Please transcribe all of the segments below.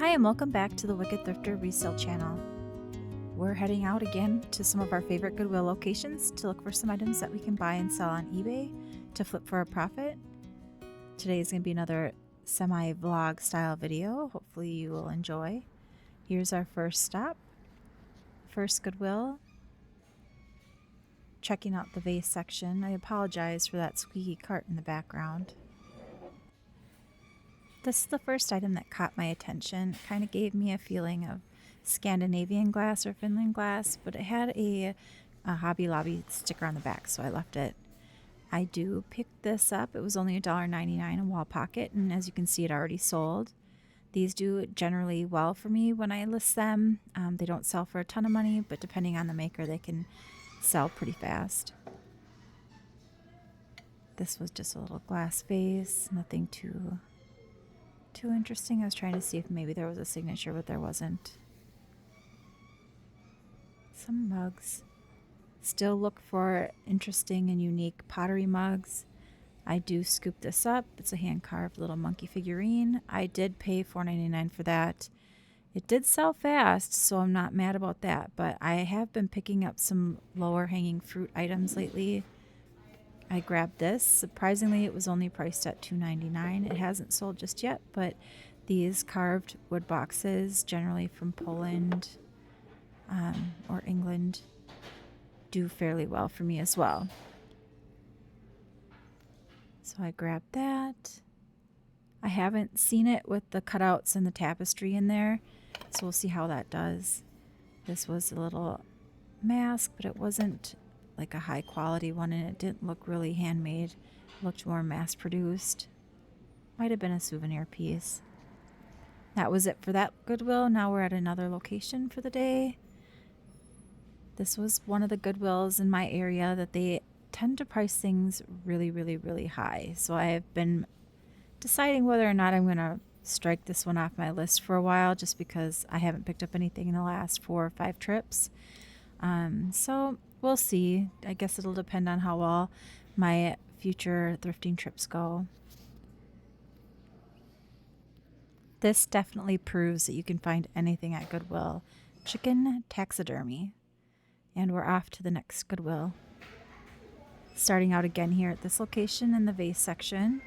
Hi and welcome back to the Wicked Thrifter Resale channel. We're heading out again to some of our favorite Goodwill locations to look for some items that we can buy and sell on eBay to flip for a profit. Today is going to be another semi-vlog style video. Hopefully you will enjoy. Here's our first stop. First Goodwill. Checking out the vase section. I apologize for that squeaky cart in the background. This is the first item that caught my attention. It kind of gave me a feeling of Scandinavian glass or Finland glass, but it had a Hobby Lobby sticker on the back, so I left it. I do pick this up. It was only $1.99 in wall pocket, and as you can see, it already sold. These do generally well for me when I list them. They don't sell for a ton of money, but depending on the maker, they can sell pretty fast. This was just a little glass vase, nothing too interesting. I was trying to see if maybe there was a signature, but there wasn't. Some mugs. Still look for interesting and unique pottery mugs. I do scoop this up. It's a hand-carved little monkey figurine. I did pay $4.99 for that. It did sell fast, so I'm not mad about that, but I have been picking up some lower hanging fruit items lately. I grabbed this. Surprisingly, it was only priced at $2.99. It hasn't sold just yet, but these carved wood boxes, generally from Poland or England, do fairly well for me as well. So I grabbed that. I haven't seen it with the cutouts and the tapestry in there, so we'll see how that does. This was a little mask, but it wasn't like a high quality one, and it didn't look really handmade. It looked more mass produced. Might have been a souvenir piece. That was it for that Goodwill. Now we're at another location for the day. This was one of the Goodwills in my area that they tend to price things really, really, really high. So I have been deciding whether or not I'm going to strike this one off my list for a while, just because I haven't picked up anything in the last 4 or 5 trips. So we'll see. I guess it'll depend on how well my future thrifting trips go. This definitely proves that you can find anything at Goodwill. Chicken taxidermy. And we're off to the next Goodwill. Starting out again here at this location in the vase section.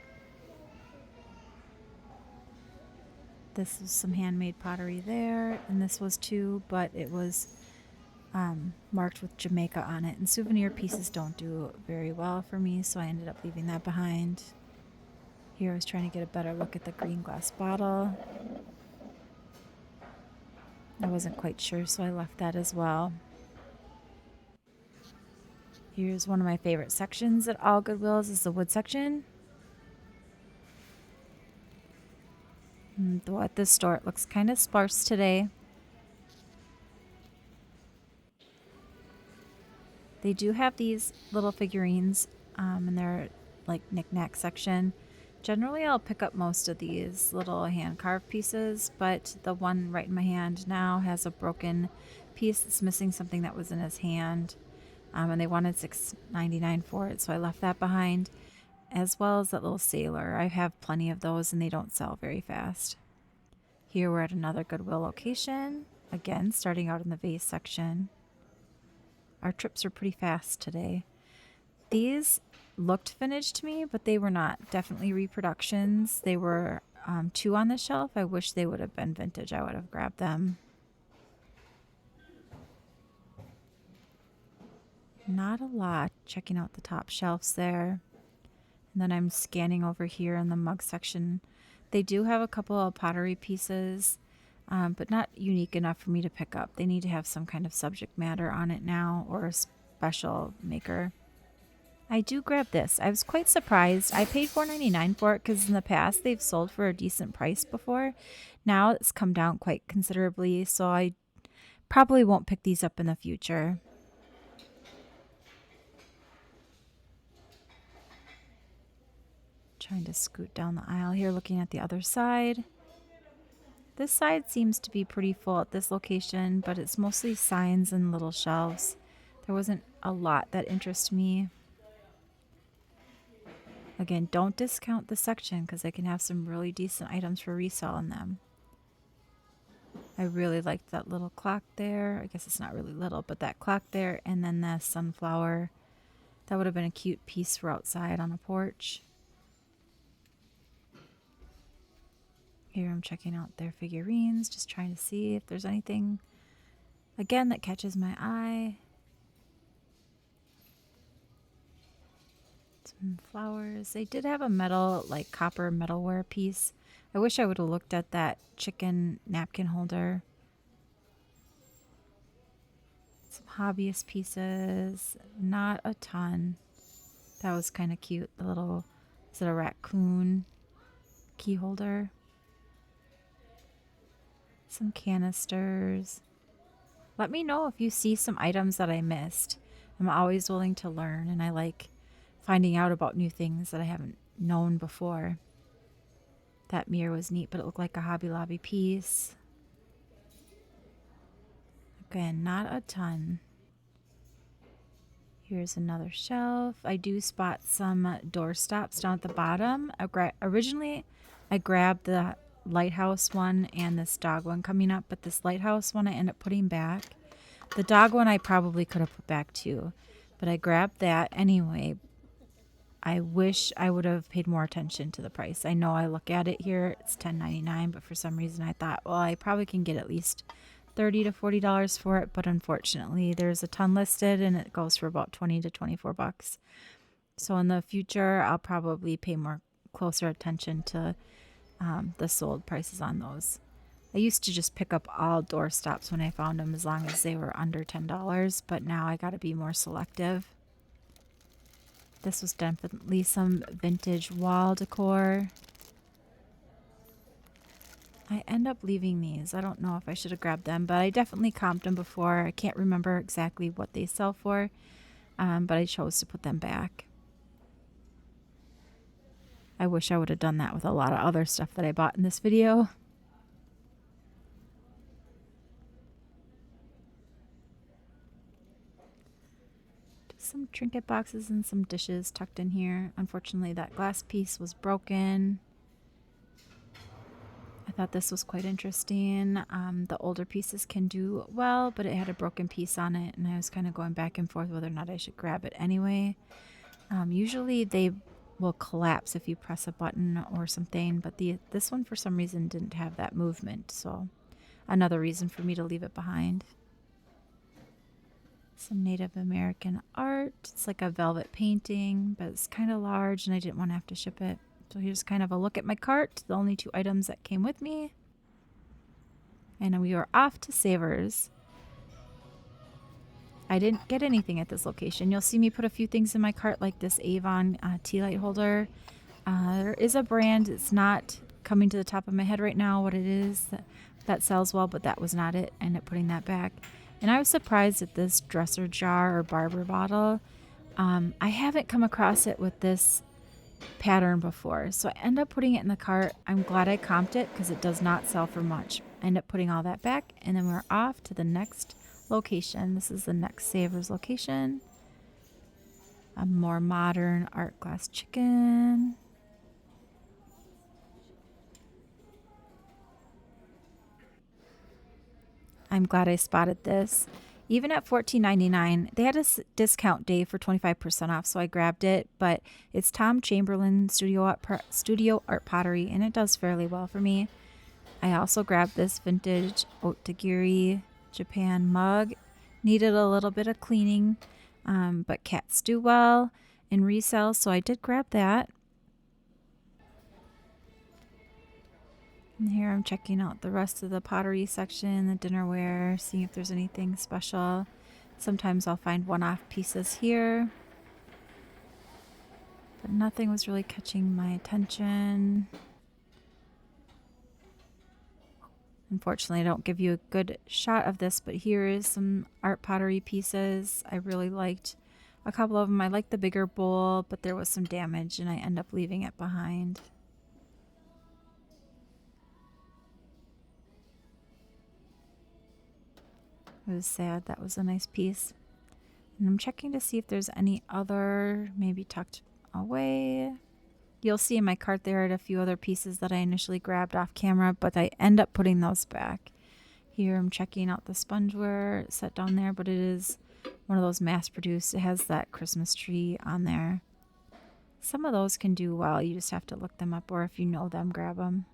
This is some handmade pottery there, and this was too, but it was marked with Jamaica on it, and souvenir pieces don't do very well for me, so I ended up leaving that behind. Here I was trying to get a better look at the green glass bottle. I wasn't quite sure, so I left that as well. Here's one of my favorite sections at all Goodwills is the wood section. Though at this store it looks kind of sparse today. They do have these little figurines in their like knick-knack section. Generally I'll pick up most of these little hand-carved pieces, but the one right in my hand now has a broken piece that's missing something that was in his hand. And they wanted $6.99 for it, so I left that behind, as well as that little sailor. I have plenty of those, and they don't sell very fast. Here we're at another Goodwill location, again starting out in the vase section. Our trips are pretty fast today. These looked vintage to me, but they were not. Definitely reproductions. They were 2 on the shelf. I wish they would have been vintage. I would have grabbed them. Not a lot. Checking out the top shelves there. And then I'm scanning over here in the mug section. They do have a couple of pottery pieces, but not unique enough for me to pick up. They need to have some kind of subject matter on it now, or a special maker. I do grab this. I was quite surprised. I paid $4.99 for it because in the past they've sold for a decent price before. Now it's come down quite considerably, so I probably won't pick these up in the future. Trying to scoot down the aisle here, looking at the other side. This side seems to be pretty full at this location, but it's mostly signs and little shelves. There wasn't a lot that interests me. Again, don't discount the section because they can have some really decent items for resale in them. I really liked that little clock there. I guess it's not really little, but that clock there, and then the sunflower. That would have been a cute piece for outside on a porch. Here I'm checking out their figurines, just trying to see if there's anything, again, that catches my eye. Some flowers. They did have a metal, like copper metalware piece. I wish I would have looked at that chicken napkin holder. Some hobbyist pieces. Not a ton. That was kind of cute. The little, is it a raccoon key holder? Some canisters. Let me know if you see some items that I missed. I'm always willing to learn, and I like finding out about new things that I haven't known before. That mirror was neat, but it looked like a Hobby Lobby piece. Again, not a ton. Here's another shelf. I do spot some door stops down at the bottom. Originally, I grabbed the lighthouse one and this dog one coming up, but this lighthouse one I end up putting back. The dog one I probably could have put back too, but I grabbed that anyway. I wish I would have paid more attention to the price. I know I look at it here, it's $10.99, but for some reason I thought, well, I probably can get at least $30 to $40 for it, but unfortunately there's a ton listed and it goes for about $20 to $24. So in the future, I'll probably pay more closer attention to the sold prices on those. I used to just pick up all door stops when I found them as long as they were under $10, but now I got to be more selective. This was definitely some vintage wall decor. I end up leaving these. I don't know if I should have grabbed them, but I definitely comped them before. I can't remember exactly what they sell for, but I chose to put them back. I wish I would have done that with a lot of other stuff that I bought in this video. Just some trinket boxes and some dishes tucked in here. Unfortunately, that glass piece was broken. I thought this was quite interesting. The older pieces can do well, but it had a broken piece on it, and I was kind of going back and forth whether or not I should grab it anyway. Usually they will collapse if you press a button or something, but this one for some reason didn't have that movement, so another reason for me to leave it behind. Some Native American art. It's like a velvet painting, but it's kind of large and I didn't want to have to ship it. So here's kind of a look at my cart, the only 2 items that came with me. And we are off to Savers. I didn't get anything at this location. You'll see me put a few things in my cart like this Avon tea light holder. There is a brand, it's not coming to the top of my head right now what it is that sells well, but that was not it. I ended up putting that back. And I was surprised at this dresser jar or barber bottle. I haven't come across it with this pattern before, so I end up putting it in the cart. I'm glad I comped it because it does not sell for much. I end up putting all that back, and then we're off to the next location. This is the next Savers location. A more modern art glass chicken. I'm glad I spotted this. Even at $14.99, they had a discount day for 25% off, so I grabbed it. But it's Tom Chamberlain Studio Art Pottery, and it does fairly well for me. I also grabbed this vintage Otagiri Japan mug. Needed a little bit of cleaning, but cats do well in resell, so I did grab that. And here I'm checking out the rest of the pottery section, the dinnerware, seeing if there's anything special. Sometimes I'll find one-off pieces here, but nothing was really catching my attention. Unfortunately, I don't give you a good shot of this, but here is some art pottery pieces. I really liked a couple of them. I liked the bigger bowl, but there was some damage and I end up leaving it behind. It was sad. That was a nice piece. And I'm checking to see if there's any other, maybe tucked away. You'll see in my cart there are a few other pieces that I initially grabbed off camera, but I end up putting those back. Here I'm checking out the spongeware set down there, but it is one of those mass produced. It has that Christmas tree on there. Some of those can do well. You just have to look them up, or if you know them, grab them.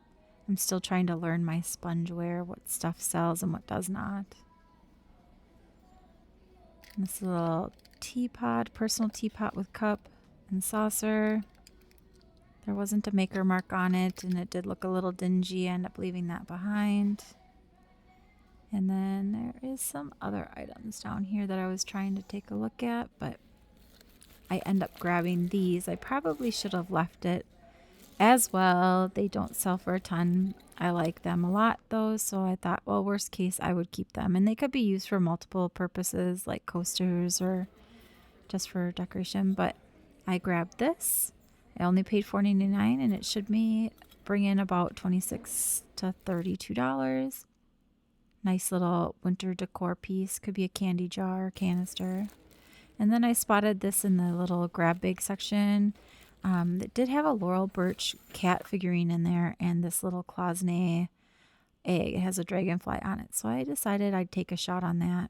I'm still trying to learn my spongeware, what stuff sells and what does not. And this little teapot, personal teapot with cup and saucer. There wasn't a maker mark on it, and it did look a little dingy. I ended up leaving that behind. And then there is some other items down here that I was trying to take a look at, but I end up grabbing these. I probably should have left it as well. They don't sell for a ton. I like them a lot though, so I thought, well, worst case, I would keep them. And they could be used for multiple purposes, like coasters or just for decoration. But I grabbed this. I only paid $4.99, and it should bring in about $26 to $32. Nice little winter decor piece. Could be a candy jar or canister. And then I spotted this in the little grab bag section. It did have a Laurel Birch cat figurine in there and this little Closney egg. It has a dragonfly on it. So I decided I'd take a shot on that.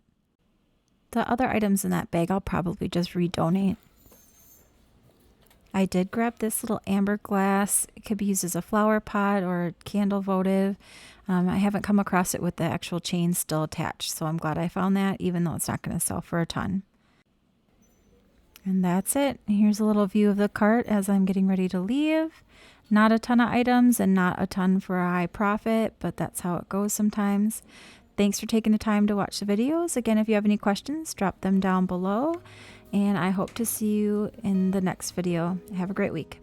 The other items in that bag I'll probably just redonate. I did grab this little amber glass. It could be used as a flower pot or a candle votive. I haven't come across it with the actual chain still attached, so I'm glad I found that, even though it's not going to sell for a ton. And that's it. Here's a little view of the cart as I'm getting ready to leave. Not a ton of items and not a ton for a high profit, but that's how it goes sometimes. Thanks for taking the time to watch the videos. Again, if you have any questions, drop them down below. And I hope to see you in the next video. Have a great week.